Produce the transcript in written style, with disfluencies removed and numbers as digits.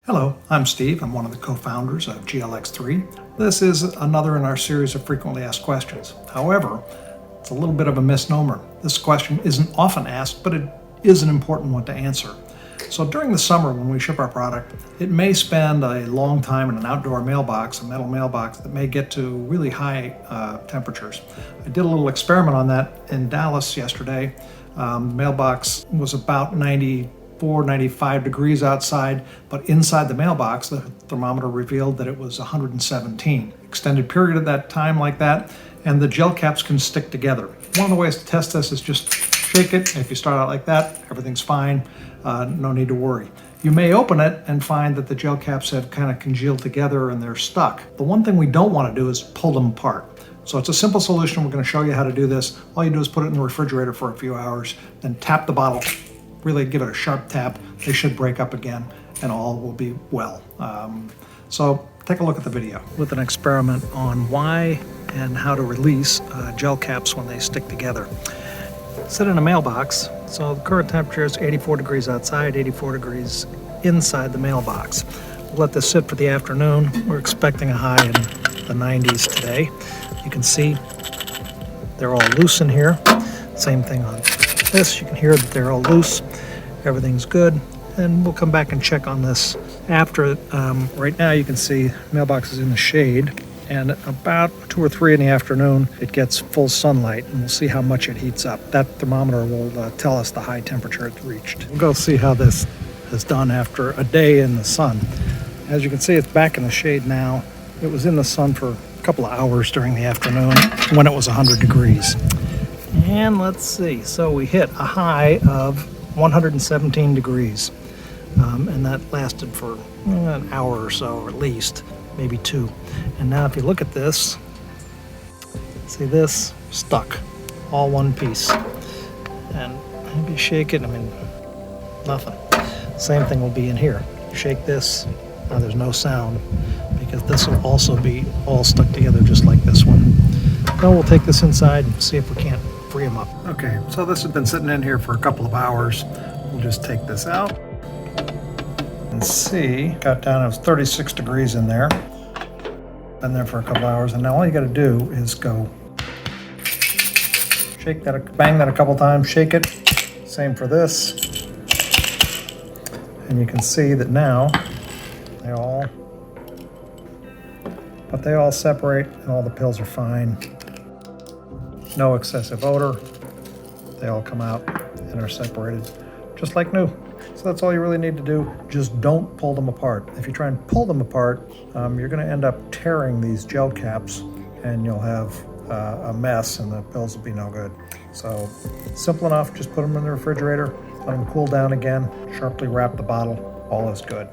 Hello, I'm Steve. I'm one of the co-founders of GLX3. This is another in our series of frequently asked questions. However, it's a little bit of a misnomer. This question isn't often asked, but it is an important one to answer. So during the summer when we ship our product, it may spend a long time in an outdoor mailbox, a metal mailbox that may get to really high temperatures. I did a little experiment on that in Dallas yesterday. The mailbox was about 95 degrees outside, but inside the mailbox, the thermometer revealed that it was 117. Extended period of that time like that, and the gel caps can stick together. One of the ways to test this is just shake it. If you start out like that, everything's fine. No need to worry. You may open it and find that the gel caps have kind of congealed together and they're stuck. The one thing we don't want to do is pull them apart. So it's a simple solution. We're going to show you how to do this. All you do is put it in the refrigerator for a few hours, then tap the bottle. Really give it a sharp tap. They should break up again and all will be well. So take a look at the video. With an experiment on why and how to release gel caps when they stick together. Sit in a mailbox. So the current temperature is 84 degrees outside, 84 degrees inside the mailbox. We'll let this sit for the afternoon. We're expecting a high in the 90s today. You can see they're all loose in here. Same thing on this. You can hear that they're all loose. Everything's good, and we'll come back and check on this after. Right now you can see mailbox is in the shade, and about 2 or 3 in the afternoon it gets full sunlight, and we'll see how much it heats up. That thermometer will tell us the high temperature it's reached. We'll go see how this is done after a day in the sun. As you can see, it's back in the shade now. It was in the sun for a couple of hours during the afternoon when it was 100 degrees. And let's see, so we hit a high of 117 degrees, and that lasted for an hour or so, or at least, maybe 2. And now if you look at this, see this stuck, all one piece. And if you shake it, I mean, nothing. Same thing will be in here. You shake this, now there's no sound, because this will also be all stuck together just like this one. Now we'll take this inside and see if we can't free them up. Okay, so this has been sitting in here for a couple of hours. We'll just take this out and see. Got down, it was 36 degrees in there. Been there for a couple of hours, and now all you got to do is go shake that, bang that a couple times, shake it. Same for this. And you can see that now they all separate, and all the pills are fine. No excessive odor. They all come out and are separated just like new. So that's all you really need to do. Just don't pull them apart. If you try and pull them apart, you're going to end up tearing these gel caps, and you'll have a mess, and the pills will be no good. So simple enough. Just put them in the refrigerator, let them cool down again, sharply wrap the bottle. All is good.